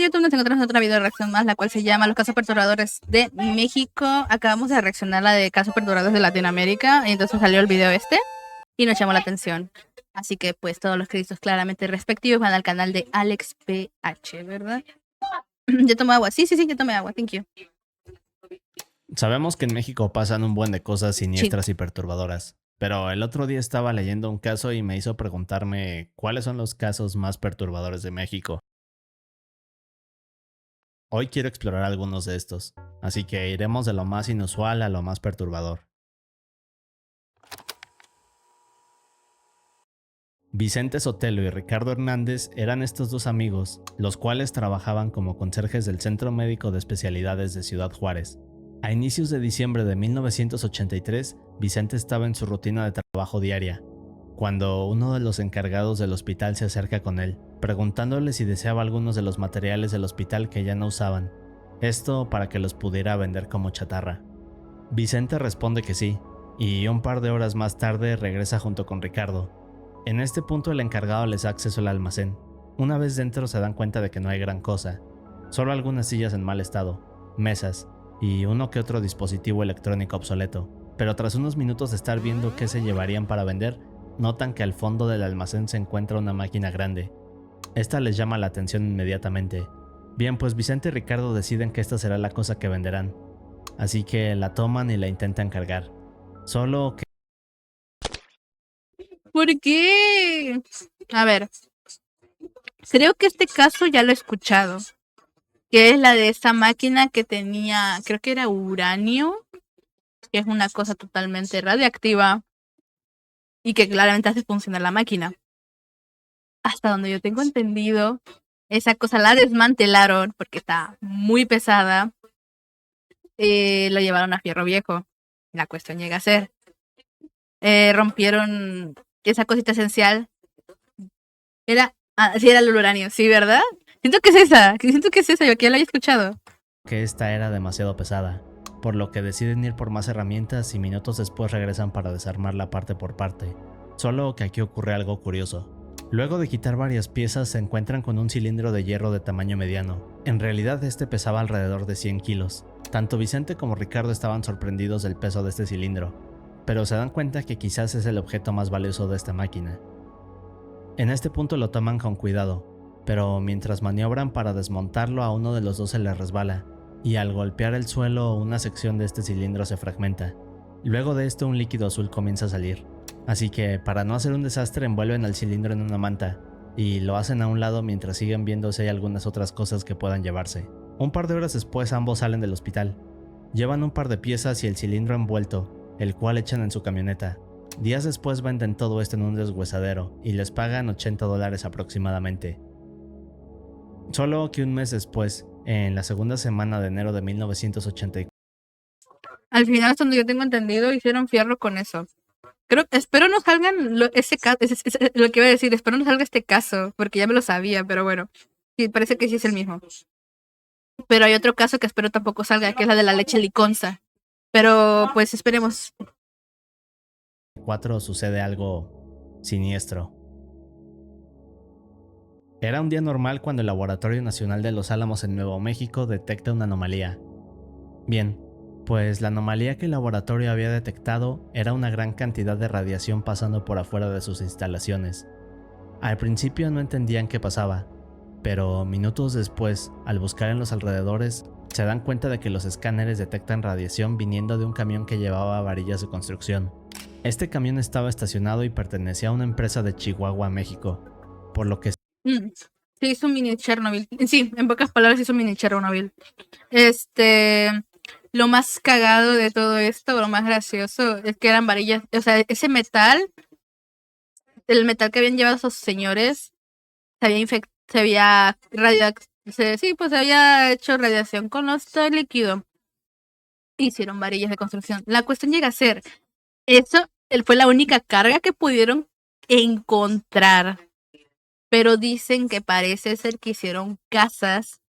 YouTube nos encontramos otra video reacción más, la cual se llama Los casos perturbadores de México. Acabamos de reaccionar a la de casos perturbadores de Latinoamérica y entonces salió el video este y nos llamó la atención. Así que pues todos los créditos claramente respectivos van al canal de Alex PH, ¿verdad? Yo tomo agua. Sí, yo tomé agua. Thank you. Sabemos que en México pasan un buen de cosas siniestras y perturbadoras, pero el otro día estaba leyendo un caso y me hizo preguntarme cuáles son los casos más perturbadores de México. Hoy quiero explorar algunos de estos, así que iremos de lo más inusual a lo más perturbador. Vicente Sotelo y Ricardo Hernández eran estos dos amigos, los cuales trabajaban como conserjes del Centro Médico de Especialidades de Ciudad Juárez. A inicios de diciembre de 1983, Vicente estaba en su rutina de trabajo diaria, cuando uno de los encargados del hospital se acerca con él, preguntándole si deseaba algunos de los materiales del hospital que ya no usaban, esto para que los pudiera vender como chatarra. Vicente responde que sí, y un par de horas más tarde regresa junto con Ricardo. En este punto el encargado les da acceso al almacén. Una vez dentro se dan cuenta de que no hay gran cosa, solo algunas sillas en mal estado, mesas y uno que otro dispositivo electrónico obsoleto. Pero tras unos minutos de estar viendo qué se llevarían para vender, notan que al fondo del almacén se encuentra una máquina grande. Esta les llama la atención inmediatamente. Bien, pues Vicente y Ricardo deciden que esta será la cosa que venderán, así que la toman y la intentan cargar. Solo que... ¿Por qué? A ver, creo que este caso ya lo he escuchado, que es la de esa máquina que tenía, creo que era uranio, que es una cosa totalmente radiactiva y que claramente hace funcionar la máquina. Hasta donde yo tengo entendido, esa cosa la desmantelaron porque está muy pesada. Lo llevaron a Fierro Viejo. La cuestión llega a ser. Rompieron esa cosita esencial. Sí, era el uranio, sí, ¿verdad? Siento que es esa, yo que ya la había escuchado. Que esta era demasiado pesada, por lo que deciden ir por más herramientas y minutos después regresan para desarmarla parte por parte. Solo que aquí ocurre algo curioso. Luego de quitar varias piezas se encuentran con un cilindro de hierro de tamaño mediano. En realidad este pesaba alrededor de 100 kilos. Tanto Vicente como Ricardo estaban sorprendidos del peso de este cilindro, pero se dan cuenta que quizás es el objeto más valioso de esta máquina. En este punto lo toman con cuidado, pero mientras maniobran para desmontarlo a uno de los dos se le resbala, y al golpear el suelo una sección de este cilindro se fragmenta. Luego de esto un líquido azul comienza a salir, así que para no hacer un desastre envuelven al cilindro en una manta, y lo hacen a un lado mientras siguen viendo si hay algunas otras cosas que puedan llevarse. Un par de horas después ambos salen del hospital. Llevan un par de piezas y el cilindro envuelto, el cual echan en su camioneta. Días después venden todo esto en un deshuesadero y les pagan $80 aproximadamente. Solo que un mes después, en la segunda semana de enero de 1984. Al final, hasta donde yo tengo entendido, hicieron fierro con eso. Espero no salgan lo que iba a decir, espero no salga este caso, porque ya me lo sabía, pero bueno, sí, parece que sí es el mismo. Pero hay otro caso que espero tampoco salga, que es la de la leche liconza. Pero pues esperemos. Sucede algo siniestro. Era un día normal cuando el Laboratorio Nacional de Los Álamos en Nuevo México detecta una anomalía. Bien, pues la anomalía que el laboratorio había detectado era una gran cantidad de radiación pasando por afuera de sus instalaciones. Al principio no entendían qué pasaba, pero minutos después, al buscar en los alrededores, se dan cuenta de que los escáneres detectan radiación viniendo de un camión que llevaba varillas de construcción. Este camión estaba estacionado y pertenecía a una empresa de Chihuahua, México, por lo que... Se hizo un mini Chernobyl. Sí, en pocas palabras se hizo un mini Chernobyl. Lo más cagado de todo esto, lo más gracioso, es que eran varillas, o sea, ese metal, el metal que habían llevado esos señores, se había hecho radiación con este líquido. Hicieron varillas de construcción. La cuestión llega a ser, eso fue la única carga que pudieron encontrar. Pero dicen que parece ser que hicieron casas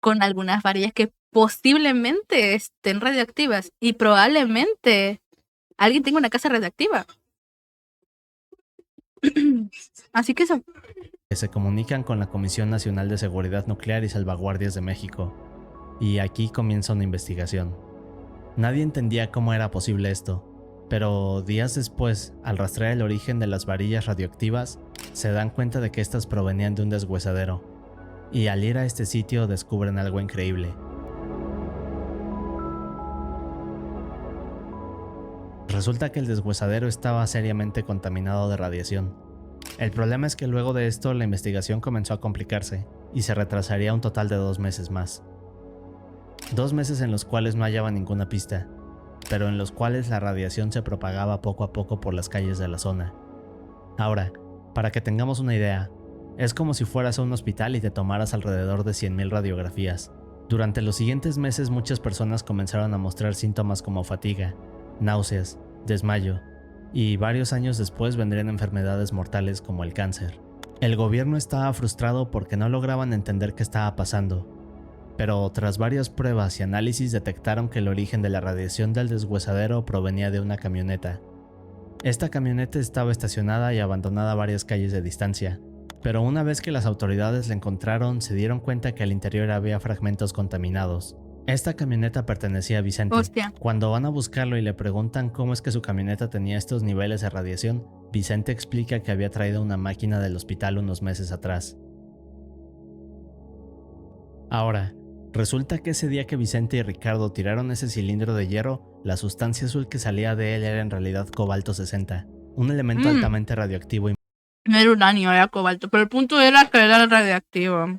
con algunas varillas que posiblemente estén radioactivas y probablemente alguien tenga una casa radioactiva. Así que eso. que se comunican con la Comisión Nacional de Seguridad Nuclear y Salvaguardias de México, y aquí comienza una investigación. Nadie entendía cómo era posible esto, pero días después, al rastrear el origen de las varillas radioactivas, se dan cuenta de que estas provenían de un deshuesadero, y al ir a este sitio descubren algo increíble. Resulta que el deshuesadero estaba seriamente contaminado de radiación. El problema es que luego de esto la investigación comenzó a complicarse y se retrasaría un total de 2 meses más. 2 meses en los cuales no hallaban ninguna pista, pero en los cuales la radiación se propagaba poco a poco por las calles de la zona. Ahora, para que tengamos una idea, es como si fueras a un hospital y te tomaras alrededor de 100,000 radiografías. Durante los siguientes meses muchas personas comenzaron a mostrar síntomas como fatiga, náuseas, desmayo, y varios años después vendrían enfermedades mortales como el cáncer. El gobierno estaba frustrado porque no lograban entender qué estaba pasando, pero tras varias pruebas y análisis detectaron que el origen de la radiación del deshuesadero provenía de una camioneta. Esta camioneta estaba estacionada y abandonada a varias calles de distancia, pero una vez que las autoridades la encontraron se dieron cuenta que al interior había fragmentos contaminados. Esta camioneta pertenecía a Vicente. Hostia. Cuando van a buscarlo y le preguntan cómo es que su camioneta tenía estos niveles de radiación, Vicente explica que había traído una máquina del hospital unos meses atrás. Ahora, resulta que ese día que Vicente y Ricardo tiraron ese cilindro de hierro, la sustancia azul que salía de él era en realidad cobalto 60, un elemento altamente radioactivo y No era uranio, era cobalto. Pero el punto era que era radioactivo.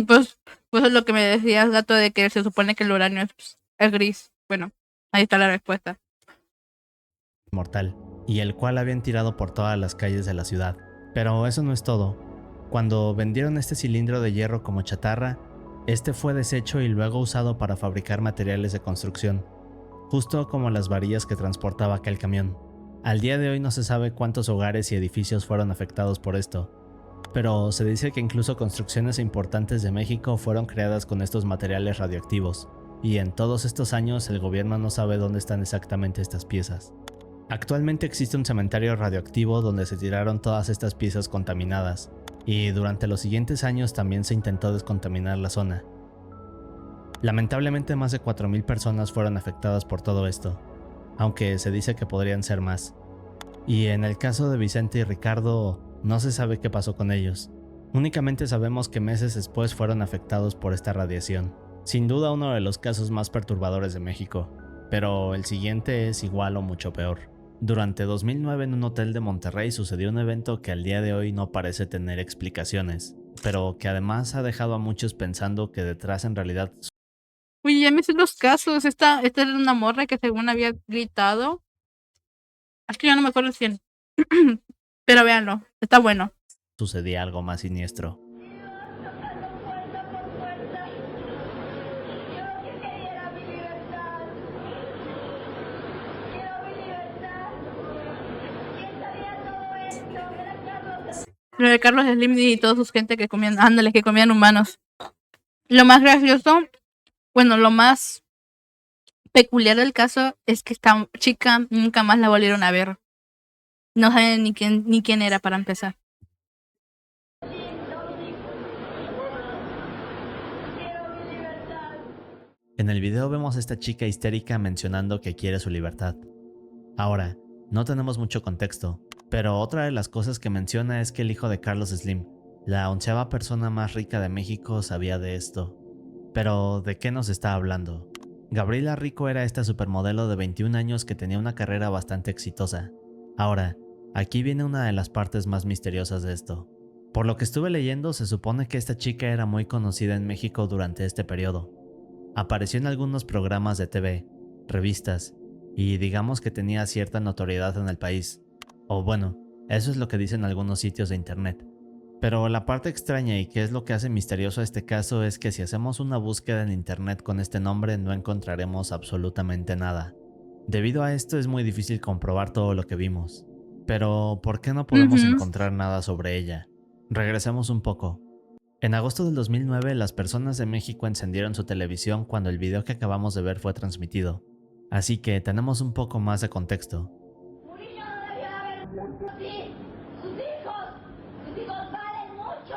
Pues es lo que me decías, gato, de que se supone que el uranio es gris. Bueno, ahí está la respuesta. mortal, y el cual habían tirado por todas las calles de la ciudad. Pero eso no es todo. Cuando vendieron este cilindro de hierro como chatarra, este fue deshecho y luego usado para fabricar materiales de construcción, justo como las varillas que transportaba aquel camión. Al día de hoy no se sabe cuántos hogares y edificios fueron afectados por esto, pero se dice que incluso construcciones importantes de México fueron creadas con estos materiales radioactivos, y en todos estos años el gobierno no sabe dónde están exactamente estas piezas. Actualmente existe un cementerio radioactivo donde se tiraron todas estas piezas contaminadas, y durante los siguientes años también se intentó descontaminar la zona. Lamentablemente más de 4,000 personas fueron afectadas por todo esto, aunque se dice que podrían ser más. Y en el caso de Vicente y Ricardo, no se sabe qué pasó con ellos. Únicamente sabemos que meses después fueron afectados por esta radiación. Sin duda uno de los casos más perturbadores de México, pero el siguiente es igual o mucho peor. Durante 2009 en un hotel de Monterrey sucedió un evento que al día de hoy no parece tener explicaciones, pero que además ha dejado a muchos pensando que detrás en realidad... Oye, ya me sé los casos. Esta era una morra que según había gritado. Es que yo no me acuerdo quién. Pero véanlo, está bueno. Sucedía algo más siniestro. Lo de Carlos Slim y toda su gente que comían, ándale, que comían humanos. Lo más gracioso, bueno, lo más peculiar del caso es que esta chica nunca más la volvieron a ver. No saben ni quién era para empezar. En el video vemos a esta chica histérica mencionando que quiere su libertad. Ahora, no tenemos mucho contexto, pero otra de las cosas que menciona es que el hijo de Carlos Slim, la 11ª persona más rica de México, sabía de esto. Pero, ¿de qué nos está hablando? Gabriela Rico era esta supermodelo de 21 años que tenía una carrera bastante exitosa. Ahora, aquí viene una de las partes más misteriosas de esto. Por lo que estuve leyendo, se supone que esta chica era muy conocida en México durante este periodo. Apareció en algunos programas de TV, revistas, y digamos que tenía cierta notoriedad en el país. O bueno, eso es lo que dicen algunos sitios de internet. Pero la parte extraña y que es lo que hace misterioso este caso es que si hacemos una búsqueda en internet con este nombre no encontraremos absolutamente nada. Debido a esto es muy difícil comprobar todo lo que vimos. Pero, ¿por qué no podemos encontrar nada sobre ella? Regresemos un poco. En agosto del 2009, las personas de México encendieron su televisión cuando el video que acabamos de ver fue transmitido. Así que tenemos un poco más de contexto. Un niño no debería haber... Sí, sus hijos valen mucho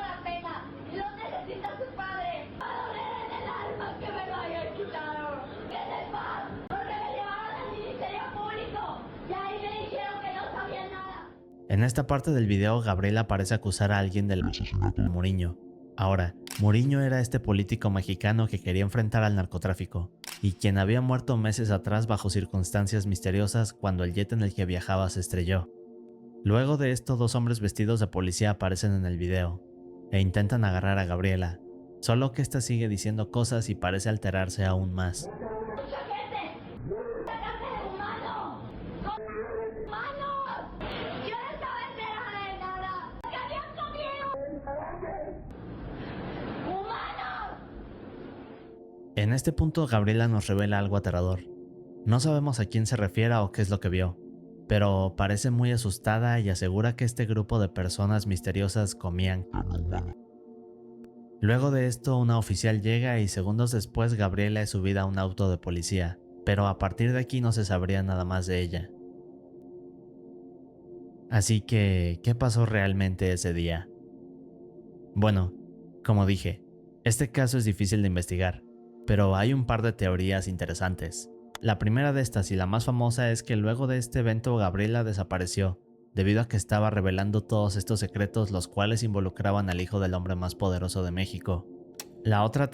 En esta parte del video, Gabriela parece acusar a alguien del asesinato de Muriño. Ahora, Muriño era este político mexicano que quería enfrentar al narcotráfico, y quien había muerto meses atrás bajo circunstancias misteriosas cuando el jet en el que viajaba se estrelló. Luego de esto, dos hombres vestidos de policía aparecen en el video, e intentan agarrar a Gabriela, solo que ésta sigue diciendo cosas y parece alterarse aún más. En este punto, Gabriela nos revela algo aterrador. No sabemos a quién se refiere o qué es lo que vio, pero parece muy asustada y asegura que este grupo de personas misteriosas comían carne humana. Luego de esto, una oficial llega y segundos después Gabriela es subida a un auto de policía, pero a partir de aquí no se sabría nada más de ella. Así que, ¿qué pasó realmente ese día? Bueno, como dije, este caso es difícil de investigar, pero hay un par de teorías interesantes. La primera de estas y la más famosa es que luego de este evento Gabriela desapareció, debido a que estaba revelando todos estos secretos los cuales involucraban al hijo del hombre más poderoso de México. La otra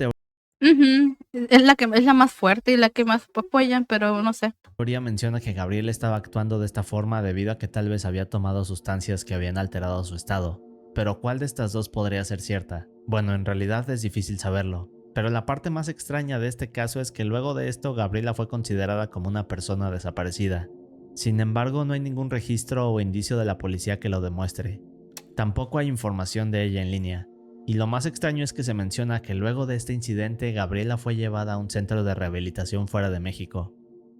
Es la más fuerte y la que más apoyan, pero no sé. teoría menciona que Gabriela estaba actuando de esta forma debido a que tal vez había tomado sustancias que habían alterado su estado. Pero ¿cuál de estas dos podría ser cierta? Bueno, en realidad es difícil saberlo. Pero la parte más extraña de este caso es que luego de esto Gabriela fue considerada como una persona desaparecida. Sin embargo, no hay ningún registro o indicio de la policía que lo demuestre. Tampoco hay información de ella en línea. Y lo más extraño es que se menciona que luego de este incidente Gabriela fue llevada a un centro de rehabilitación fuera de México.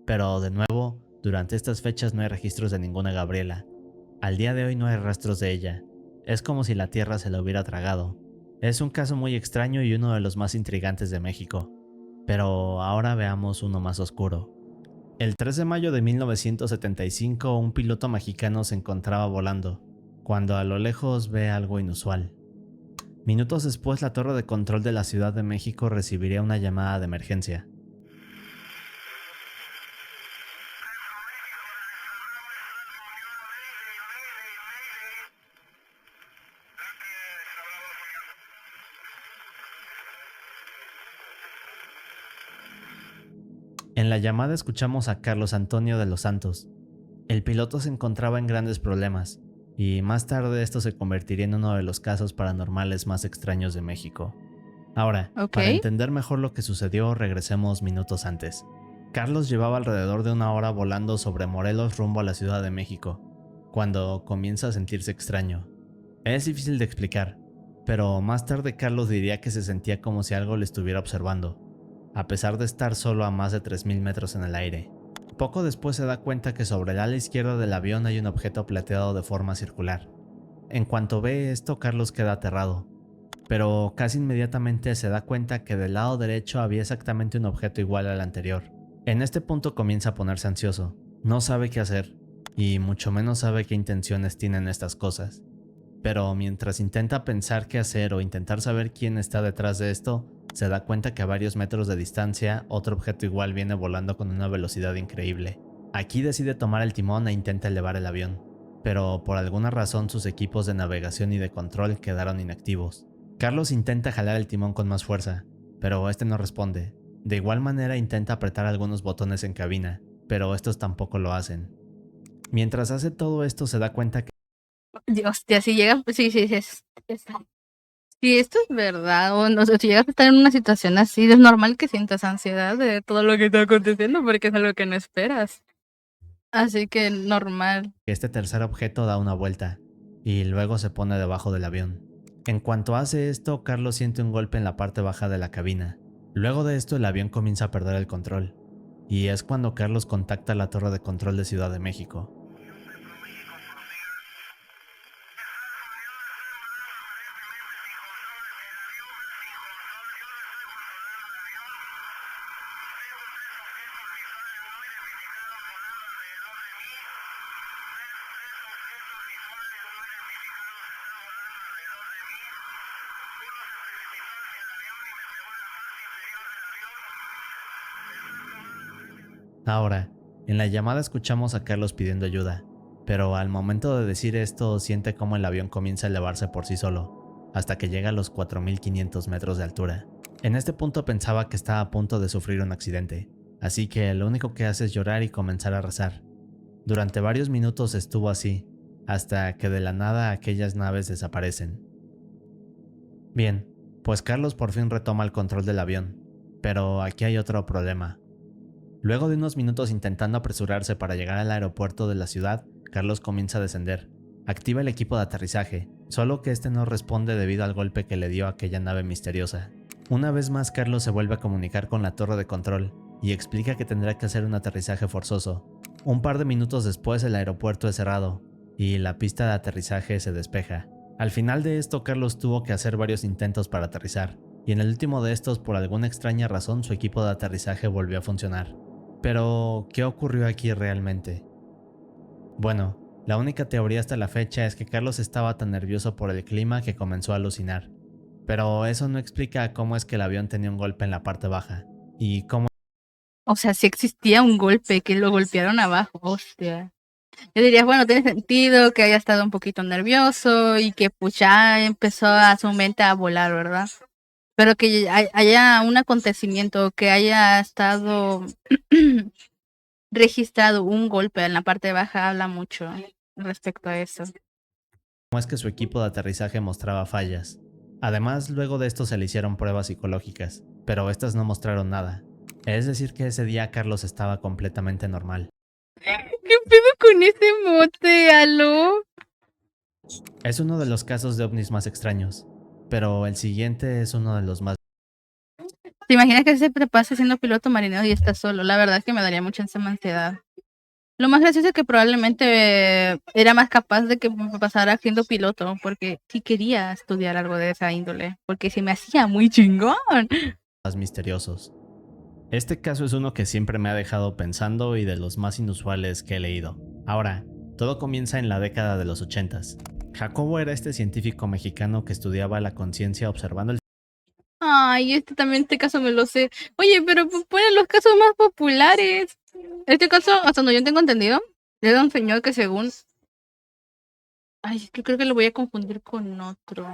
Pero de nuevo, durante estas fechas no hay registros de ninguna Gabriela. Al día de hoy no hay rastros de ella. Es como si la tierra se la hubiera tragado. Es un caso muy extraño y uno de los más intrigantes de México. Pero ahora veamos uno más oscuro. El 3 de mayo de 1975, un piloto mexicano se encontraba volando, cuando a lo lejos ve algo inusual. Minutos después, la torre de control de la Ciudad de México recibiría una llamada de emergencia. En la llamada escuchamos a Carlos Antonio de los Santos. El piloto se encontraba en grandes problemas, y más tarde esto se convertiría en uno de los casos paranormales más extraños de México. Ahora, para entender mejor lo que sucedió, regresemos minutos antes. Carlos llevaba alrededor de una hora volando sobre Morelos rumbo a la Ciudad de México, cuando comienza a sentirse extraño. Es difícil de explicar, pero más tarde Carlos diría que se sentía como si algo le estuviera observando, a pesar de estar solo a más de 3000 metros en el aire. Poco después se da cuenta que sobre el ala izquierda del avión hay un objeto plateado de forma circular. En cuanto ve esto, Carlos queda aterrado, pero casi inmediatamente se da cuenta que del lado derecho había exactamente un objeto igual al anterior. En este punto comienza a ponerse ansioso, no sabe qué hacer, y mucho menos sabe qué intenciones tienen estas cosas. Pero mientras intenta pensar qué hacer o intentar saber quién está detrás de esto, se da cuenta que a varios metros de distancia otro objeto igual viene volando con una velocidad increíble. Aquí decide tomar el timón e intenta elevar el avión, pero por alguna razón sus equipos de navegación y de control quedaron inactivos. Carlos intenta jalar el timón con más fuerza, pero este no responde. De igual manera intenta apretar algunos botones en cabina, pero estos tampoco lo hacen. Mientras hace todo esto se da cuenta que Hostia, si llega, si esto es verdad, o no sé, si llegas a estar en una situación así, es normal que sientas ansiedad de todo lo que está aconteciendo porque es algo que no esperas. Así que normal. este tercer objeto da una vuelta y luego se pone debajo del avión. En cuanto hace esto, Carlos siente un golpe en la parte baja de la cabina. Luego de esto, el avión comienza a perder el control, y es cuando Carlos contacta a la torre de control de Ciudad de México. Ahora, en la llamada escuchamos a Carlos pidiendo ayuda, pero al momento de decir esto siente cómo el avión comienza a elevarse por sí solo, hasta que llega a los 4.500 metros de altura. En este punto pensaba que estaba a punto de sufrir un accidente, así que lo único que hace es llorar y comenzar a rezar. Durante varios minutos estuvo así, hasta que de la nada aquellas naves desaparecen. Bien, pues Carlos por fin retoma el control del avión, pero aquí hay otro problema. Luego de unos minutos intentando apresurarse para llegar al aeropuerto de la ciudad, Carlos comienza a descender. Activa el equipo de aterrizaje, solo que este no responde debido al golpe que le dio aquella nave misteriosa. Una vez más Carlos se vuelve a comunicar con la torre de control y explica que tendrá que hacer un aterrizaje forzoso. Un par de minutos después el aeropuerto es cerrado y la pista de aterrizaje se despeja. Al final de esto Carlos tuvo que hacer varios intentos para aterrizar, y en el último de estos por alguna extraña razón su equipo de aterrizaje volvió a funcionar. Pero, ¿qué ocurrió aquí realmente? Bueno, la única teoría hasta la fecha es que Carlos estaba tan nervioso por el clima que comenzó a alucinar. Pero eso no explica cómo es que el avión tenía un golpe en la parte baja, y cómo O sea, sí existía un golpe, que lo golpearon abajo, hostia. Yo diría, bueno, tiene sentido que haya estado un poquito nervioso y que pues ya empezó a su mente a volar, ¿verdad? Pero que haya un acontecimiento, que haya estado registrado un golpe en la parte baja, habla mucho respecto a eso. es que su equipo de aterrizaje mostraba fallas. Además, luego de esto se le hicieron pruebas psicológicas, pero estas no mostraron nada. Es decir que ese día Carlos estaba completamente normal. ¿Qué pedo con ese mote, aló? Es uno de los casos de ovnis más extraños, pero el siguiente es uno de los más... ¿Te imaginas que se te pasa siendo piloto marinero y estás solo? La verdad es que me daría mucha ansiedad. Lo más gracioso es que probablemente era más capaz de que me pasara siendo piloto, porque sí quería estudiar algo de esa índole, porque se me hacía muy chingón. más misteriosos. Este caso es uno que siempre me ha dejado pensando y de los más inusuales que he leído. Ahora, todo comienza en la década de los 80s. Jacobo era este científico mexicano que estudiaba la conciencia observando el... Ay, este caso me lo sé. Oye, pero ponen los casos más populares. Este caso, hasta donde yo tengo entendido, era un señor que según... Ay, es que creo que lo voy a confundir con otro.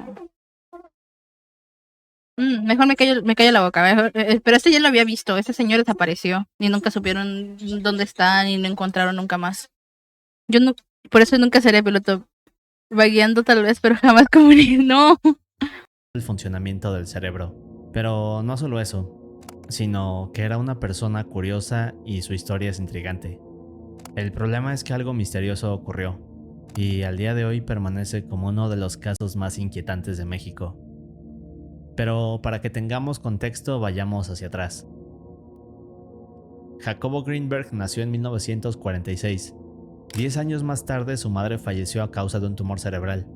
Mejor me callo la boca. Mejor, pero este ya lo había visto. Este señor desapareció y nunca supieron dónde está ni lo encontraron nunca más. Yo no, por eso nunca seré piloto. Vagueando tal vez, pero jamás comunicar. No. el funcionamiento del cerebro. Pero no solo eso, sino que era una persona curiosa y su historia es intrigante. El problema es que algo misterioso ocurrió, y al día de hoy permanece como uno de los casos más inquietantes de México. Pero para que tengamos contexto, vayamos hacia atrás. Jacobo Greenberg nació en 1946. 10 años más tarde su madre falleció a causa de un tumor cerebral.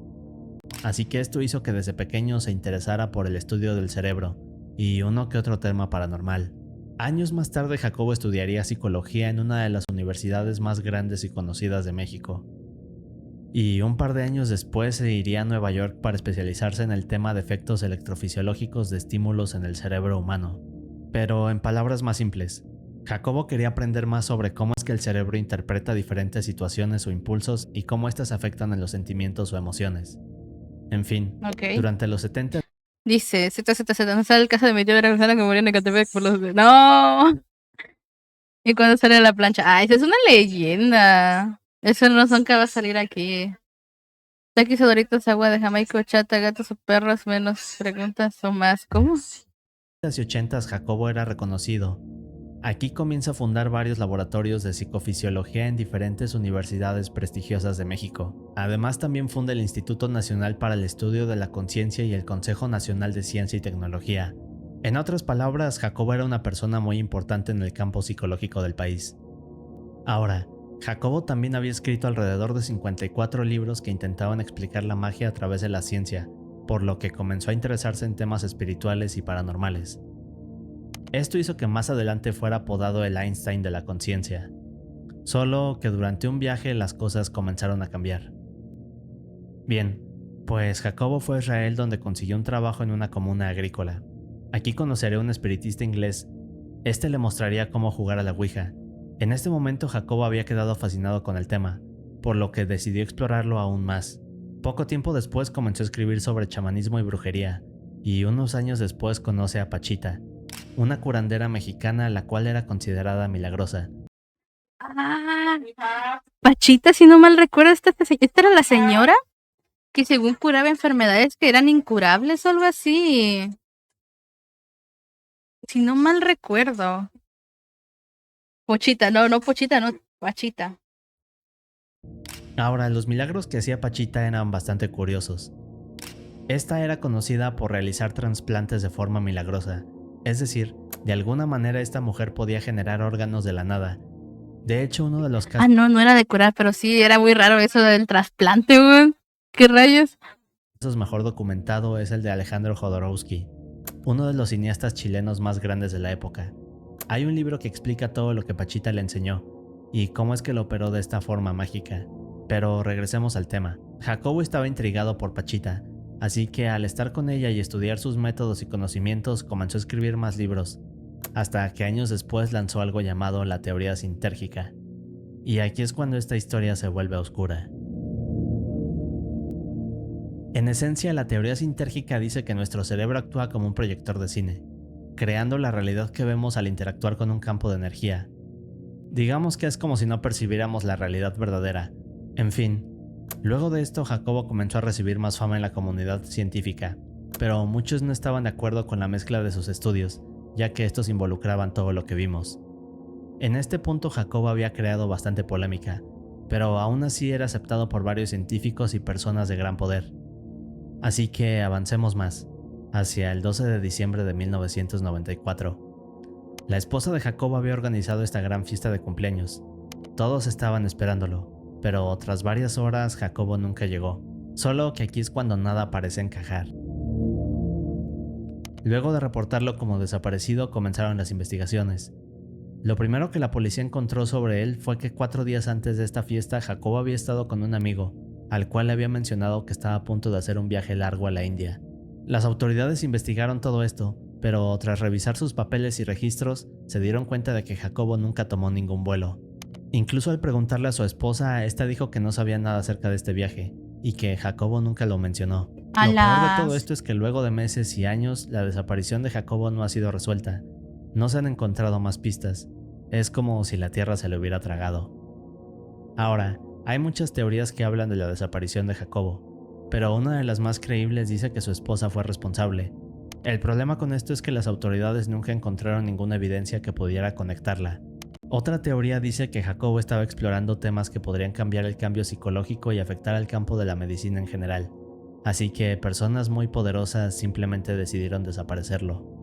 Así que esto hizo que desde pequeño se interesara por el estudio del cerebro y uno que otro tema paranormal. Años más tarde Jacobo estudiaría psicología en una de las universidades más grandes y conocidas de México. Y un par de años después se iría a Nueva York para especializarse en el tema de efectos electrofisiológicos de estímulos en el cerebro humano. Pero en palabras más simples, Jacobo quería aprender más sobre cómo es que el cerebro interpreta diferentes situaciones o impulsos y cómo éstas afectan en los sentimientos o emociones. En fin, Ok. durante los 70 Dice, ZZZ, no sale el caso de mi tío de la persona que murió en Ecatepec por los... ¡No! Y cuando sale la plancha. Ah, esa es una leyenda. Eso no son que va a salir aquí. Taquis, Doritos, agua de Jamaica, chata, gatos o perros, menos preguntas o más. ¿Cómo? y 80s Jacobo era reconocido. Aquí comienza a fundar varios laboratorios de psicofisiología en diferentes universidades prestigiosas de México. Además también funda el Instituto Nacional para el Estudio de la Conciencia y el Consejo Nacional de Ciencia y Tecnología. En otras palabras, Jacobo era una persona muy importante en el campo psicológico del país. Ahora, Jacobo también había escrito alrededor de 54 libros que intentaban explicar la magia a través de la ciencia, por lo que comenzó a interesarse en temas espirituales y paranormales. Esto hizo que más adelante fuera apodado el Einstein de la conciencia, solo que durante un viaje las cosas comenzaron a cambiar. Bien, pues Jacobo fue a Israel donde consiguió un trabajo en una comuna agrícola. Aquí conocería a un espiritista inglés. Le mostraría cómo jugar a la Ouija. En este momento Jacobo había quedado fascinado con el tema, por lo que decidió explorarlo aún más. Poco tiempo después comenzó a escribir sobre chamanismo y brujería, y unos años después conoce a Pachita, una curandera mexicana la cual era considerada milagrosa. Pachita, si no mal recuerdo, esta era la señora que según curaba enfermedades que eran incurables o algo así. Si no mal recuerdo. Pachita, no, Pachita. Ahora, los milagros que hacía Pachita eran bastante curiosos. Esta era conocida por realizar trasplantes de forma milagrosa, es decir, de alguna manera esta mujer podía generar órganos de la nada. De hecho, uno de los casos... no era de curar, pero sí, era muy raro eso del trasplante, weón. ¿Qué rayos? mejor documentado es el de Alejandro Jodorowsky, uno de los cineastas chilenos más grandes de la época. Hay un libro que explica todo lo que Pachita le enseñó y cómo es que lo operó de esta forma mágica. Pero regresemos al tema. Jacobo estaba intrigado por Pachita, así que al estar con ella y estudiar sus métodos y conocimientos comenzó a escribir más libros, hasta que años después lanzó algo llamado la teoría sintérgica. Y aquí es cuando esta historia se vuelve oscura. En esencia, la teoría sintérgica dice que nuestro cerebro actúa como un proyector de cine, creando la realidad que vemos al interactuar con un campo de energía. Digamos que es como si no percibiéramos la realidad verdadera. En fin, luego de esto Jacobo comenzó a recibir más fama en la comunidad científica, pero muchos no estaban de acuerdo con la mezcla de sus estudios, ya que estos involucraban todo lo que vimos. En este punto Jacobo había creado bastante polémica, pero aún así era aceptado por varios científicos y personas de gran poder. Así que avancemos más, hacia el 12 de diciembre de 1994. La esposa de Jacobo había organizado esta gran fiesta de cumpleaños. Todos estaban esperándolo, pero tras varias horas Jacobo nunca llegó, solo que aquí es cuando nada parece encajar. Luego de reportarlo como desaparecido comenzaron las investigaciones. Lo primero que la policía encontró sobre él fue que 4 días antes de esta fiesta Jacobo había estado con un amigo, al cual le había mencionado que estaba a punto de hacer un viaje largo a la India. Las autoridades investigaron todo esto, pero tras revisar sus papeles y registros, se dieron cuenta de que Jacobo nunca tomó ningún vuelo. Incluso al preguntarle a su esposa, esta dijo que no sabía nada acerca de este viaje, y que Jacobo nunca lo mencionó. Lo peor de todo esto es que luego de meses y años, la desaparición de Jacobo no ha sido resuelta. No se han encontrado más pistas. Es como si la tierra se le hubiera tragado. Ahora, hay muchas teorías que hablan de la desaparición de Jacobo, pero una de las más creíbles dice que su esposa fue responsable. El problema con esto es que las autoridades nunca encontraron ninguna evidencia que pudiera conectarla. Otra teoría dice que Jacobo estaba explorando temas que podrían cambiar el cambio psicológico y afectar al campo de la medicina en general, así que personas muy poderosas simplemente decidieron desaparecerlo.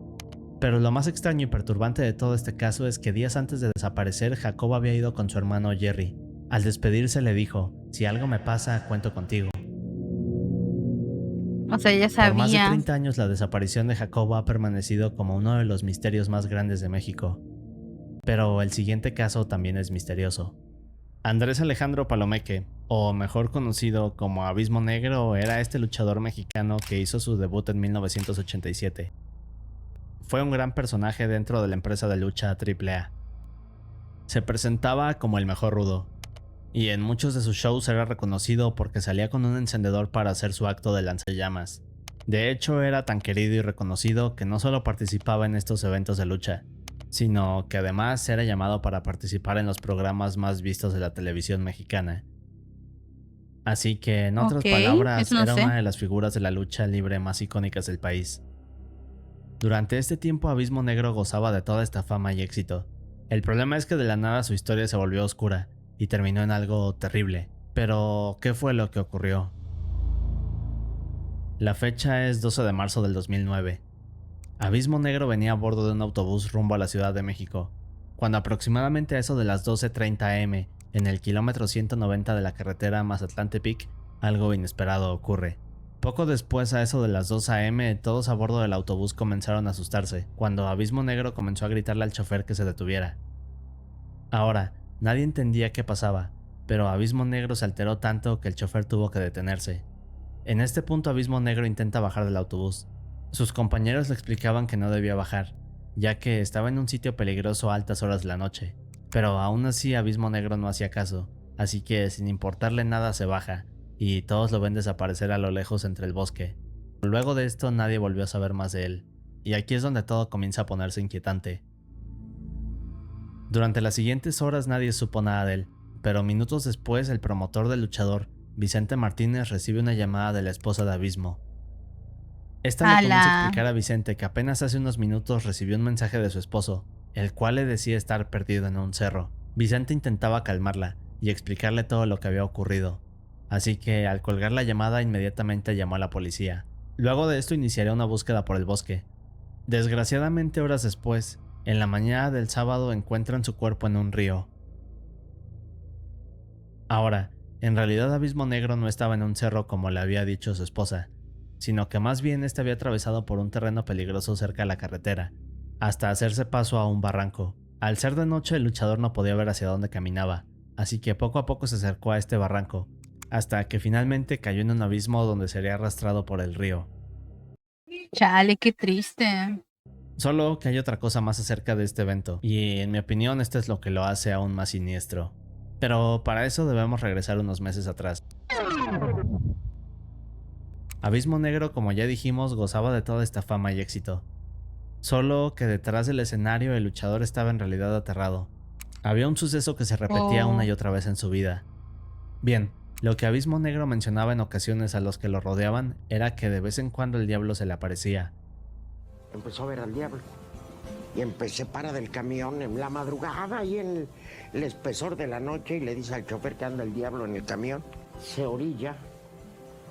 Pero lo más extraño y perturbante de todo este caso es que días antes de desaparecer, Jacobo había ido con su hermano Jerry. Al despedirse le dijo: "Si algo me pasa, cuento contigo". O sea, ya sabía. Por más de 30 años la desaparición de Jacobo ha permanecido como uno de los misterios más grandes de México. Pero el siguiente caso también es misterioso. Andrés Alejandro Palomeque, o mejor conocido como Abismo Negro, era este luchador mexicano que hizo su debut en 1987. Fue un gran personaje dentro de la empresa de lucha AAA. Se presentaba como el mejor rudo, y en muchos de sus shows era reconocido porque salía con un encendedor para hacer su acto de lanzallamas. De hecho, era tan querido y reconocido que no solo participaba en estos eventos de lucha, sino que además era llamado para participar en los programas más vistos de la televisión mexicana. Así que, en otras palabras, era una de las figuras de la lucha libre más icónicas del país. Durante este tiempo, Abismo Negro gozaba de toda esta fama y éxito. El problema es que de la nada su historia se volvió oscura y terminó en algo terrible. Pero, ¿qué fue lo que ocurrió? La fecha es 12 de marzo del 2009. Abismo Negro venía a bordo de un autobús rumbo a la Ciudad de México, cuando aproximadamente a eso de las 12:30 am, en el kilómetro 190 de la carretera Mazatlán-Tepic, algo inesperado ocurre. Poco después, a eso de las 2 am, todos a bordo del autobús comenzaron a asustarse, cuando Abismo Negro comenzó a gritarle al chofer que se detuviera. Ahora, nadie entendía qué pasaba, pero Abismo Negro se alteró tanto que el chofer tuvo que detenerse. En este punto, Abismo Negro intenta bajar del autobús. Sus compañeros le explicaban que no debía bajar, ya que estaba en un sitio peligroso a altas horas de la noche, pero aún así Abismo Negro no hacía caso, así que sin importarle nada se baja, y todos lo ven desaparecer a lo lejos entre el bosque. Luego de esto nadie volvió a saber más de él, y aquí es donde todo comienza a ponerse inquietante. Durante las siguientes horas nadie supo nada de él, pero minutos después el promotor del luchador, Vicente Martínez, recibe una llamada de la esposa de Abismo. Esta le comienza a explicar a Vicente que apenas hace unos minutos recibió un mensaje de su esposo, el cual le decía estar perdido en un cerro. Vicente intentaba calmarla y explicarle todo lo que había ocurrido, así que al colgar la llamada inmediatamente llamó a la policía. Luego de esto iniciaría una búsqueda por el bosque. Desgraciadamente, horas después, en la mañana del sábado, encuentran su cuerpo en un río. Ahora, en realidad Abismo Negro no estaba en un cerro como le había dicho su esposa, sino que más bien este había atravesado por un terreno peligroso cerca de la carretera, hasta hacerse paso a un barranco. Al ser de noche, el luchador no podía ver hacia dónde caminaba, así que poco a poco se acercó a este barranco, hasta que finalmente cayó en un abismo donde sería arrastrado por el río. Chale, qué triste. Solo que hay otra cosa más acerca de este evento, y en mi opinión esto es lo que lo hace aún más siniestro. Pero para eso debemos regresar unos meses atrás. Abismo Negro, como ya dijimos, gozaba de toda esta fama y éxito. Solo que detrás del escenario el luchador estaba en realidad aterrado. Había un suceso que se repetía una y otra vez en su vida. Bien, lo que Abismo Negro mencionaba en ocasiones a los que lo rodeaban era que de vez en cuando el diablo se le aparecía. Empezó a ver al diablo y se para del camión en la madrugada y en el espesor de la noche y le dice al chofer que anda el diablo en el camión. Se orilla,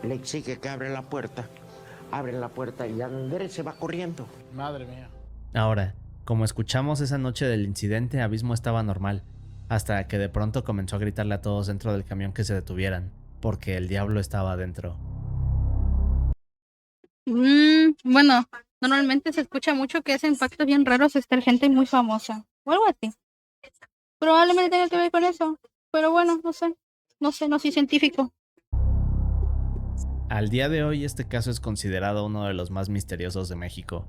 le exige que abre la puerta, abren la puerta y Andrés se va corriendo. Madre mía. Ahora, como escuchamos esa noche del incidente, Abismo estaba normal, hasta que de pronto comenzó a gritarle a todos dentro del camión que se detuvieran, porque el diablo estaba adentro. Bueno, normalmente se escucha mucho que ese impacto bien raros es estar gente muy famosa, o algo así. Probablemente tenga que ver con eso, pero bueno, no sé, no soy científico. Al día de hoy este caso es considerado uno de los más misteriosos de México.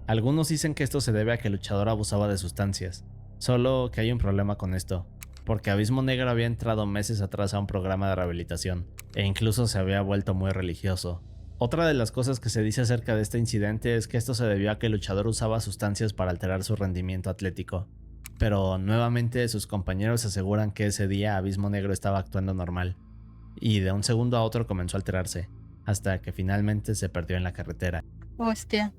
Algunos dicen que esto se debe a que el luchador abusaba de sustancias, solo que hay un problema con esto, porque Abismo Negro había entrado meses atrás a un programa de rehabilitación, e incluso se había vuelto muy religioso. Otra de las cosas que se dice acerca de este incidente es que esto se debió a que el luchador usaba sustancias para alterar su rendimiento atlético, pero nuevamente sus compañeros aseguran que ese día Abismo Negro estaba actuando normal, y de un segundo a otro comenzó a alterarse, hasta que finalmente se perdió en la carretera. Hostia.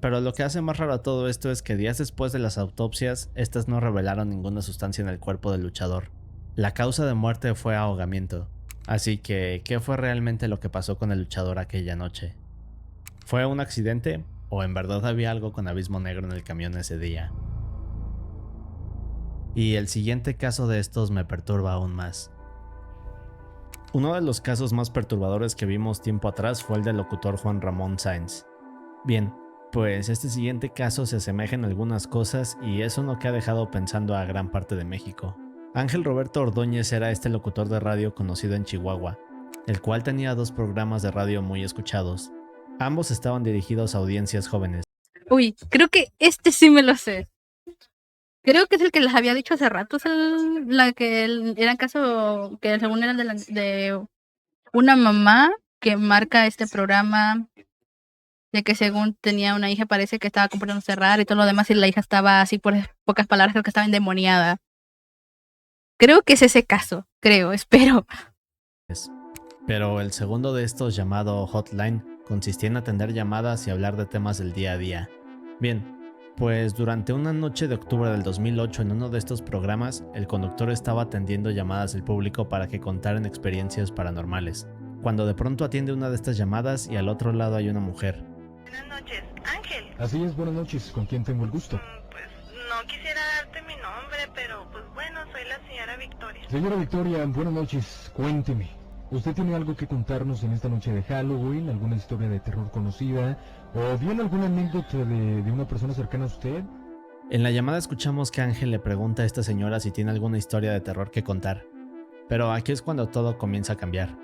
Pero lo que hace más raro a todo esto es que días después de las autopsias, estas no revelaron ninguna sustancia en el cuerpo del luchador. La causa de muerte fue ahogamiento. Así que, ¿qué fue realmente lo que pasó con el luchador aquella noche? ¿Fue un accidente? ¿O en verdad había algo con Abismo Negro en el camión ese día? Y el siguiente caso de estos me perturba aún más. Uno de los casos más perturbadores que vimos tiempo atrás fue el del locutor Juan Ramón Sáenz. Bien, pues este siguiente caso se asemeja en algunas cosas y es uno que ha dejado pensando a gran parte de México. Ángel Roberto Ordóñez era este locutor de radio conocido en Chihuahua, el cual tenía 2 programas de radio muy escuchados. Ambos estaban dirigidos a audiencias jóvenes. Uy, creo que este sí me lo sé. Creo que es el que les había dicho hace rato, es era caso que según era de una mamá que marca este programa, de que según tenía una hija parece que estaba comprando cerrar y todo lo demás y la hija estaba así por pocas palabras, creo que estaba endemoniada. Creo que es ese caso, espero. Pero el segundo de estos, llamado Hotline, consistía en atender llamadas y hablar de temas del día a día. Bien, pues durante una noche de octubre del 2008 en uno de estos programas, el conductor estaba atendiendo llamadas del público para que contaran experiencias paranormales, cuando de pronto atiende una de estas llamadas y al otro lado hay una mujer. Buenas noches, Ángel. Así es, buenas noches. ¿Con quién tengo el gusto? Pues no quisiera darte mi nombre, pero pues bueno, soy la señora Victoria. Señora Victoria, buenas noches. Cuénteme. ¿Usted tiene algo que contarnos en esta noche de Halloween? ¿Alguna historia de terror conocida? ¿O bien alguna anécdota de una persona cercana a usted? En la llamada escuchamos que Ángel le pregunta a esta señora si tiene alguna historia de terror que contar. Pero aquí es cuando todo comienza a cambiar.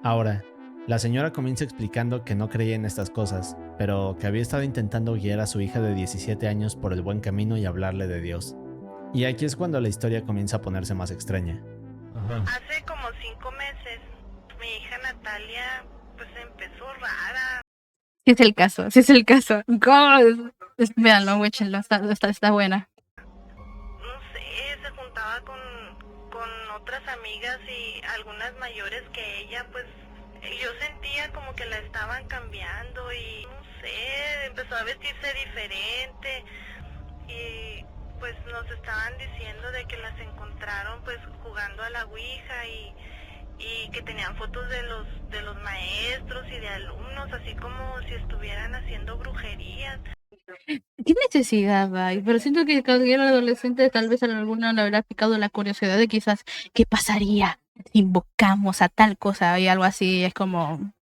Ahora, la señora comienza explicando que no creía en estas cosas, pero que había estado intentando guiar a su hija de 17 años por el buen camino y hablarle de Dios. Y aquí es cuando la historia comienza a ponerse más extraña. Ajá. Hace como 5 meses, mi hija Natalia, pues empezó rara. Sí es el caso, sí es el caso. God. Véanlo, échenlo, está buena. No sé, se juntaba con otras amigas y algunas mayores que ella, pues yo sentía como que la estaban cambiando y no sé, empezó a vestirse diferente y pues nos estaban diciendo de que las encontraron pues jugando a la ouija y que tenían fotos de los maestros y de alumnos, así como si estuvieran haciendo brujerías. ¿Qué necesidad hay? Pero siento que cualquier adolescente tal vez a alguno le habrá picado la curiosidad de quizás, ¿qué pasaría si invocamos a tal cosa y algo así? Es como,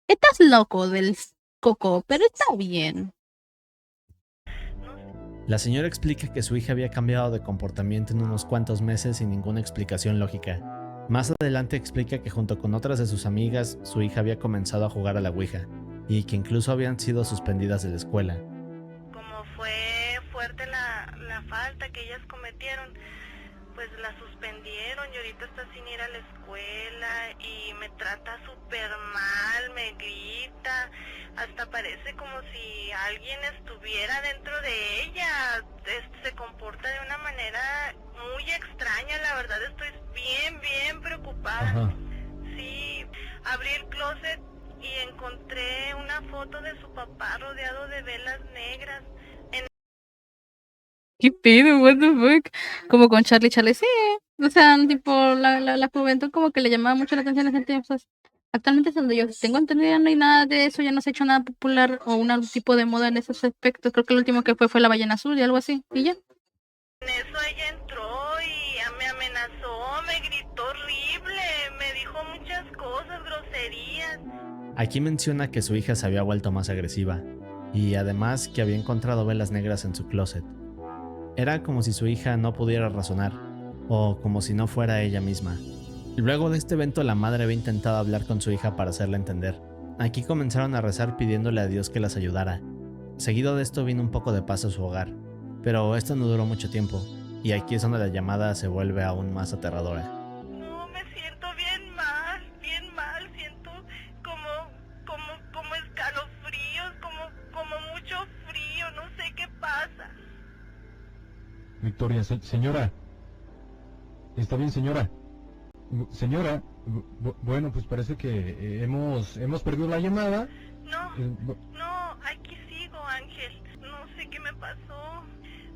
estás loco del coco, pero está bien. La señora explica que su hija había cambiado de comportamiento en unos cuantos meses sin ninguna explicación lógica. Más adelante explica que junto con otras de sus amigas, su hija había comenzado a jugar a la ouija, y que incluso habían sido suspendidas de la escuela. Como fue fuerte la falta que ellas cometieron, pues la suspendieron y ahorita está sin ir a la escuela y me trata súper mal, me grita, hasta parece como si alguien estuviera dentro de ella, se comporta de una manera muy extraña, la verdad estoy bien preocupada. Ajá. Sí, abrí el closet y encontré una foto de su papá rodeado de velas negras. ¿Qué pedo? What the fuck? Como con Charlie, sí. O sea, tipo, la juventud como que le llamaba mucho la atención a la gente. O sea, actualmente es donde yo tengo entendido, ya no hay nada de eso, ya no se ha hecho nada popular o un tipo de moda en esos aspectos. Creo que el último que fue la ballena azul y algo así. Y ya. En eso ella entró y me amenazó, me gritó horrible, me dijo muchas cosas, groserías. Aquí menciona que su hija se había vuelto más agresiva, y además que había encontrado velas negras en su closet. Era como si su hija no pudiera razonar, o como si no fuera ella misma. Luego de este evento, la madre había intentado hablar con su hija para hacerla entender. Aquí comenzaron a rezar pidiéndole a Dios que las ayudara. Seguido de esto vino un poco de paz a su hogar, pero esto no duró mucho tiempo, y aquí es donde la llamada se vuelve aún más aterradora. No, me siento bien mal, siento como escalofríos, como mucho frío, no sé qué pasa. Victoria, señora. ¿Está bien, señora? Señora, bueno, pues parece que hemos perdido la llamada. No, aquí sigo, Ángel. No sé qué me pasó.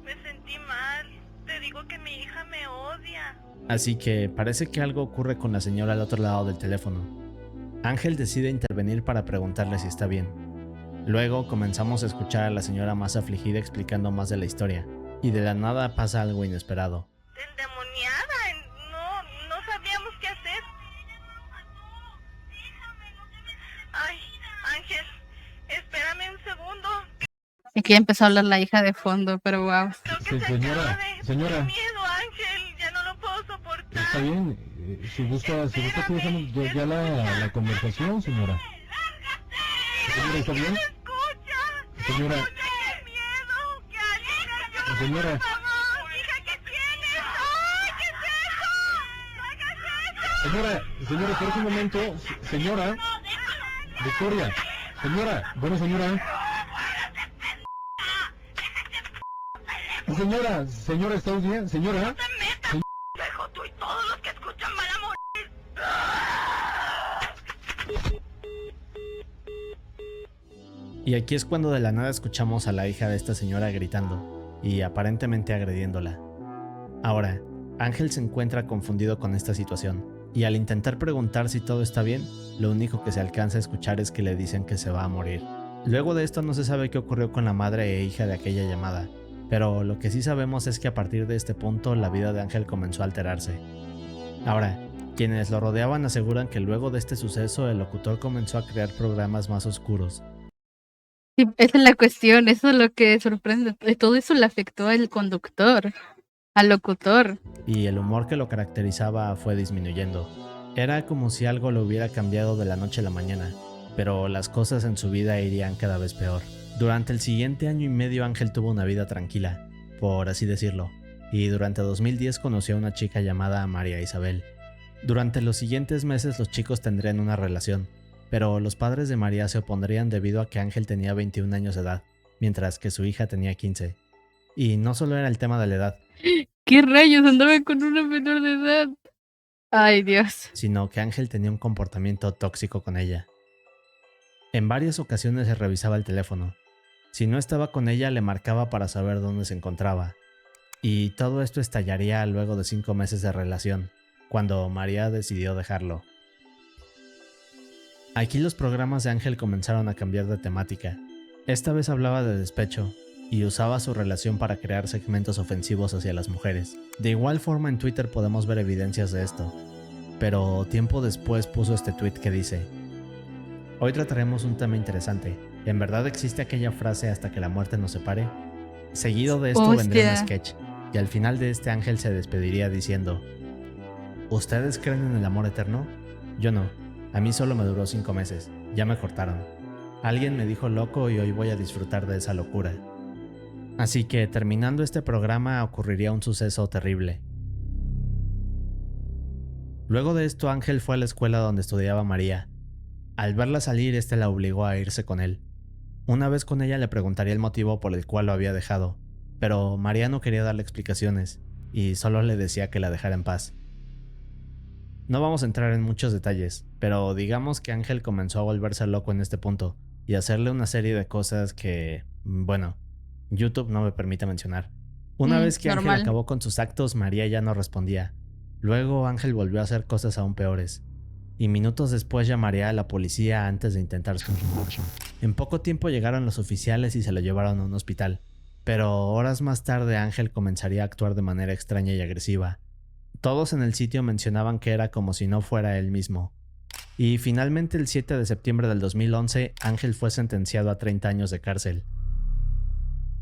Me sentí mal. Te digo que mi hija me odia. Así que parece que algo ocurre con la señora al otro lado del teléfono. Ángel decide intervenir para preguntarle si está bien. Luego comenzamos a escuchar a la señora más afligida explicando más de la historia, y de la nada pasa algo inesperado. Endemoniada, no sabíamos qué hacer. Ay, Ángel, espérame un segundo. Y que ya empezó a hablar la hija de fondo, pero wow. Creo que se Señora, acaba de señora. dar miedo, Ángel, ya no lo puedo soportar. Está bien, si gusta que dejemos ya la conversación, señora. Señora, ¿está bien? Escucha. Señora, ¡Qué miedo! ¡Que alguien me ayude, señora. por favor! Hija, ¿qué tienes? ¡Ay, qué es eso! ¡No hagas eso! Señora, espera un momento. Señora, Victoria, señora, bueno, señora. Señora, ¿está bien? Señora. ¡No te metas, pendejo! Tú y todos los que escuchan van a morir. Y aquí es cuando de la nada escuchamos a la hija de esta señora gritando, y aparentemente agrediéndola. Ahora, Ángel se encuentra confundido con esta situación, y al intentar preguntar si todo está bien, lo único que se alcanza a escuchar es que le dicen que se va a morir. Luego de esto no se sabe qué ocurrió con la madre e hija de aquella llamada, pero lo que sí sabemos es que a partir de este punto la vida de Ángel comenzó a alterarse. Ahora, quienes lo rodeaban aseguran que luego de este suceso el locutor comenzó a crear programas más oscuros. Sí, esa es la cuestión, eso es lo que sorprende. Todo eso le afectó al conductor, al locutor. Y el humor que lo caracterizaba fue disminuyendo. Era como si algo lo hubiera cambiado de la noche a la mañana, pero las cosas en su vida irían cada vez peor. Durante el siguiente año y medio Ángel tuvo una vida tranquila, por así decirlo, y durante 2010 conoció a una chica llamada María Isabel, Durante los siguientes meses los chicos tendrían una relación, pero los padres de María se opondrían debido a que Ángel tenía 21 años de edad, mientras que su hija tenía 15. Y no solo era el tema de la edad, ¿Qué rayos? Andaba con una menor de edad. Ay, Dios. sino que Ángel tenía un comportamiento tóxico con ella. En varias ocasiones se revisaba el teléfono. Si no estaba con ella, le marcaba para saber dónde se encontraba. Y todo esto estallaría luego de 5 meses de relación, cuando María decidió dejarlo. Aquí los programas de Ángel comenzaron a cambiar de temática. Esta vez hablaba de despecho, y usaba su relación para crear segmentos ofensivos hacia las mujeres. De igual forma en Twitter podemos ver evidencias de esto, pero tiempo después puso este tweet que dice: hoy trataremos un tema interesante. ¿En verdad existe aquella frase hasta que la muerte nos separe? Seguido de esto vendría un sketch, y al final de este Ángel se despediría diciendo: ¿ustedes creen en el amor eterno? Yo no, a mí solo me duró 5 meses, ya me cortaron. Alguien me dijo loco y hoy voy a disfrutar de esa locura. Así que terminando este programa ocurriría un suceso terrible. Luego de esto Ángel fue a la escuela donde estudiaba María. Al verla salir, este la obligó a irse con él. Una vez con ella le preguntaría el motivo por el cual lo había dejado, pero María no quería darle explicaciones y solo le decía que la dejara en paz. No vamos a entrar en muchos detalles, pero digamos que Ángel comenzó a volverse loco en este punto y hacerle una serie de cosas que, bueno, YouTube no me permite mencionar. Una vez que normal. Ángel acabó con sus actos, María ya no respondía. Luego Ángel volvió a hacer cosas aún peores, y minutos después llamaría a la policía antes de intentar su divorcio. En poco tiempo llegaron los oficiales y se lo llevaron a un hospital, pero horas más tarde Ángel comenzaría a actuar de manera extraña y agresiva. Todos en el sitio mencionaban que era como si no fuera él mismo. Y finalmente el 7 de septiembre del 2011, Ángel fue sentenciado a 30 años de cárcel.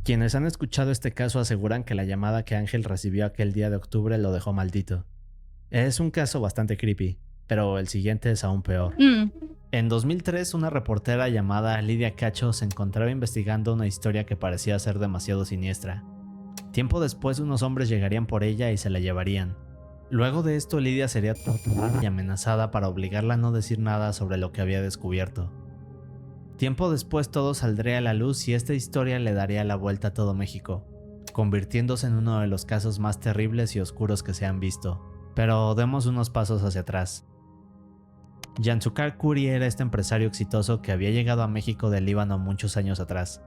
Quienes han escuchado este caso aseguran que la llamada que Ángel recibió aquel día de octubre lo dejó maldito. Es un caso bastante creepy, pero el siguiente es aún peor. En 2003, una reportera llamada Lidia Cacho se encontraba investigando una historia que parecía ser demasiado siniestra. Tiempo después, unos hombres llegarían por ella y se la llevarían. Luego de esto, Lidia sería torturada y amenazada para obligarla a no decir nada sobre lo que había descubierto. Tiempo después todo saldría a la luz y esta historia le daría la vuelta a todo México, convirtiéndose en uno de los casos más terribles y oscuros que se han visto. Pero demos unos pasos hacia atrás. Janzukar Kuri era este empresario exitoso que había llegado a México del Líbano muchos años atrás.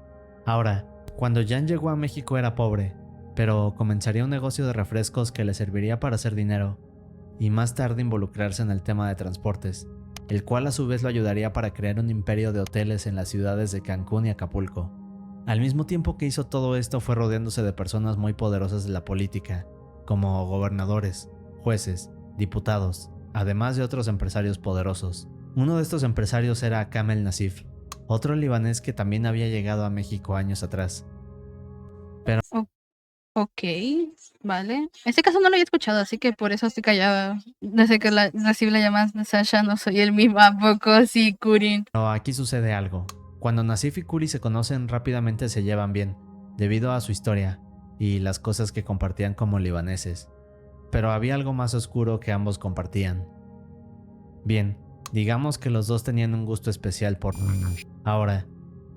Ahora, cuando Jan llegó a México era pobre, pero comenzaría un negocio de refrescos que le serviría para hacer dinero, y más tarde involucrarse en el tema de transportes, el cual a su vez lo ayudaría para crear un imperio de hoteles en las ciudades de Cancún y Acapulco. Al mismo tiempo que hizo todo esto fue rodeándose de personas muy poderosas de la política, como gobernadores, jueces, diputados, además de otros empresarios poderosos. Uno de estos empresarios era Kamel Nassif, otro libanés que también había llegado a México años atrás. Ok, vale. Este caso no lo había escuchado, así que por eso estoy callada. Desde que recibí la llamada de Sasha, no soy el mismo. ¿A poco sí, Kurin? Pero aquí sucede algo. Cuando Nassif y Kuri se conocen, rápidamente se llevan bien, debido a su historia y las cosas que compartían como libaneses. Pero había algo más oscuro que ambos compartían. Bien, digamos que los dos tenían un gusto especial por... Ahora,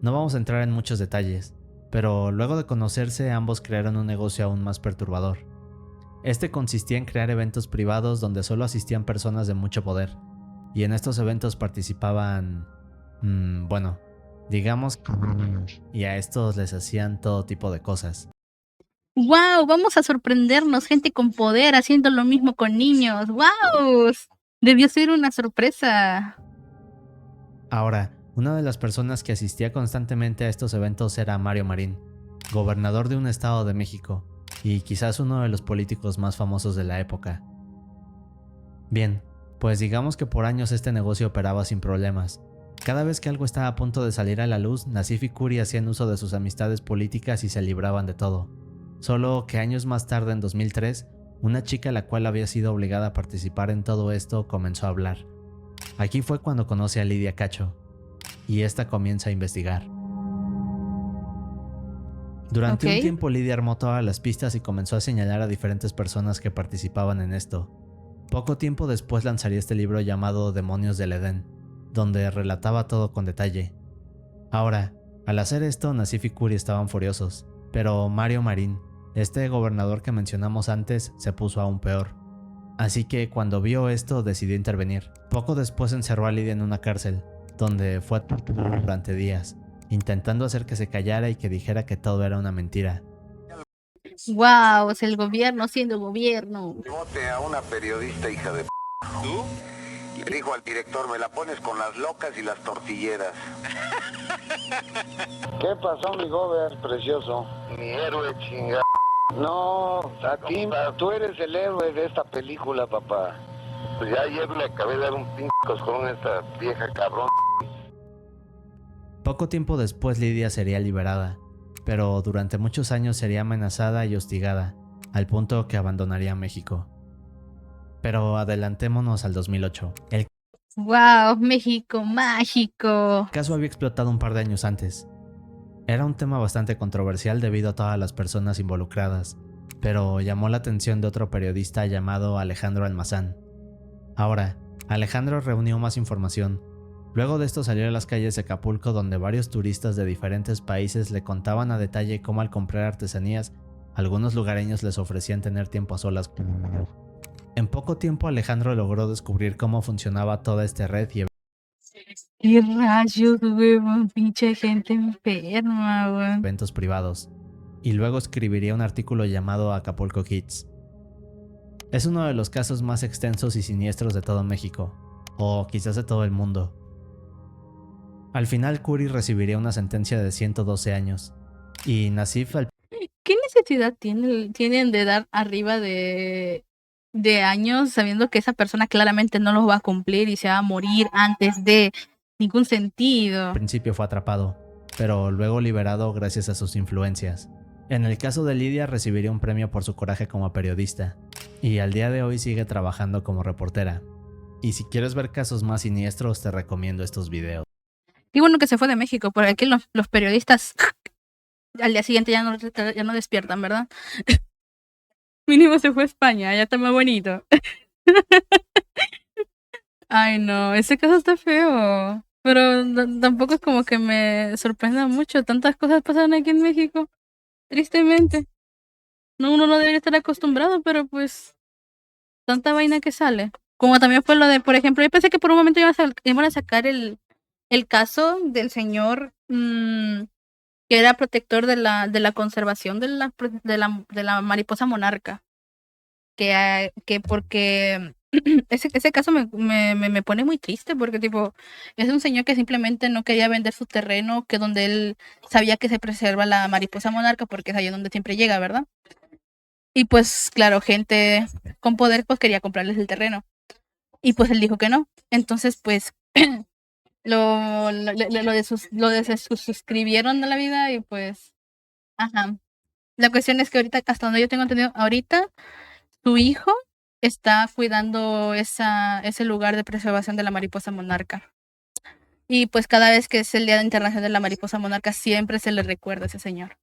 no vamos a entrar en muchos detalles, pero luego de conocerse ambos crearon un negocio aún más perturbador. Este consistía en crear eventos privados donde solo asistían personas de mucho poder, y en estos eventos participaban... bueno, digamos que... y a estos les hacían todo tipo de cosas. ¡Wow! Vamos a sorprendernos, gente con poder haciendo lo mismo con niños. ¡Wow! Debió ser una sorpresa. Ahora, una de las personas que asistía constantemente a estos eventos era Mario Marín, gobernador de un estado de México, y quizás uno de los políticos más famosos de la época. Bien, pues digamos que por años este negocio operaba sin problemas. Cada vez que algo estaba a punto de salir a la luz, Nassif y Kuri hacían uso de sus amistades políticas y se libraban de todo. Solo que años más tarde, en 2003, una chica la cual había sido obligada a participar en todo esto comenzó a hablar. Aquí fue cuando conoce a Lidia Cacho, y esta comienza a investigar. Durante un tiempo Lidia armó todas las pistas y comenzó a señalar a diferentes personas que participaban en esto. Poco tiempo después lanzaría este libro llamado Demonios del Edén, donde relataba todo con detalle. Ahora, al hacer esto, Nassif y Curi estaban furiosos, pero Mario Marín, este gobernador que mencionamos antes, se puso aún peor. Así que cuando vio esto decidió intervenir. Poco después encerró a Lidia en una cárcel, donde fue torturada durante días, intentando hacer que se callara y que dijera que todo era una mentira. Wow, es el gobierno siendo gobierno. Bote a una periodista hija de p***. ¿Tú? Le dijo al director, me la pones con las locas y las tortilleras. ¿Qué pasó, mi gober, precioso? Mi héroe, chinga. No, a ti, tú eres el héroe de esta película, papá. Pues ya ayer le acabé de dar un pinche coscorrón a esta vieja cabrón. Poco tiempo después Lidia sería liberada, pero durante muchos años sería amenazada y hostigada, al punto que abandonaría México. Pero adelantémonos al 2008. El Wow, México mágico. caso había explotado un par de años antes. Era un tema bastante controversial debido a todas las personas involucradas, pero llamó la atención de otro periodista llamado Alejandro Almazán. Ahora, Alejandro reunió más información. Luego de esto salió a las calles de Acapulco, donde varios turistas de diferentes países le contaban a detalle cómo al comprar artesanías, algunos lugareños les ofrecían tener tiempo a solas. En poco tiempo Alejandro logró descubrir cómo funcionaba toda esta red y ¡Qué rayos, weón! Pinche gente enferma, weón. eventos privados, y luego escribiría un artículo llamado Acapulco Kids. Es uno de los casos más extensos y siniestros de todo México, o quizás de todo el mundo. Al final Curi recibiría una sentencia de 112 años, y Nassif ¿Qué necesidad tienen de dar arriba de años sabiendo que esa persona claramente no los va a cumplir y se va a morir antes de ningún sentido? al principio fue atrapado, pero luego liberado gracias a sus influencias. En el caso de Lidia recibiría un premio por su coraje como periodista, y al día de hoy sigue trabajando como reportera. Y si quieres ver casos más siniestros te recomiendo estos videos. Qué bueno que se fue de México, porque aquí los periodistas al día siguiente ya no despiertan, ¿verdad? Mínimo se fue a España, ya está más bonito. Ay, no, ese caso está feo. Pero tampoco es como que me sorprenda mucho. Tantas cosas pasan aquí en México, tristemente. No, uno no debería estar acostumbrado, pero pues tanta vaina que sale. Como también fue lo de, por ejemplo, yo pensé que por un momento iban a sacar el caso del señor que era protector de la conservación de la mariposa monarca. Que porque ese caso me pone muy triste, porque tipo, es un señor que simplemente no quería vender su terreno, que donde él sabía que se preserva la mariposa monarca, porque es ahí donde siempre llega, ¿verdad? Y pues, claro, gente con poder pues quería comprarles el terreno. Y pues él dijo que no. Entonces, pues, lo suscribieron a la vida y pues, ajá. La cuestión es que ahorita, hasta donde yo tengo entendido, ahorita su hijo está cuidando ese lugar de preservación de la mariposa monarca. Y pues cada vez que es el Día Internacional de la Mariposa Monarca, siempre se le recuerda a ese señor,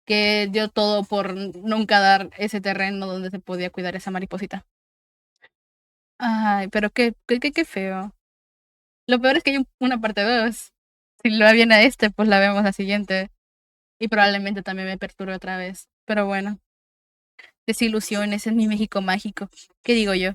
que dio todo por nunca dar ese terreno donde se podía cuidar esa mariposita. Ay, pero qué feo. Lo peor es que hay una parte 2. Si lo viene a pues la vemos la siguiente. Y probablemente también me perturbe otra vez. Pero bueno. Desilusiones en mi México mágico. ¿Qué digo yo?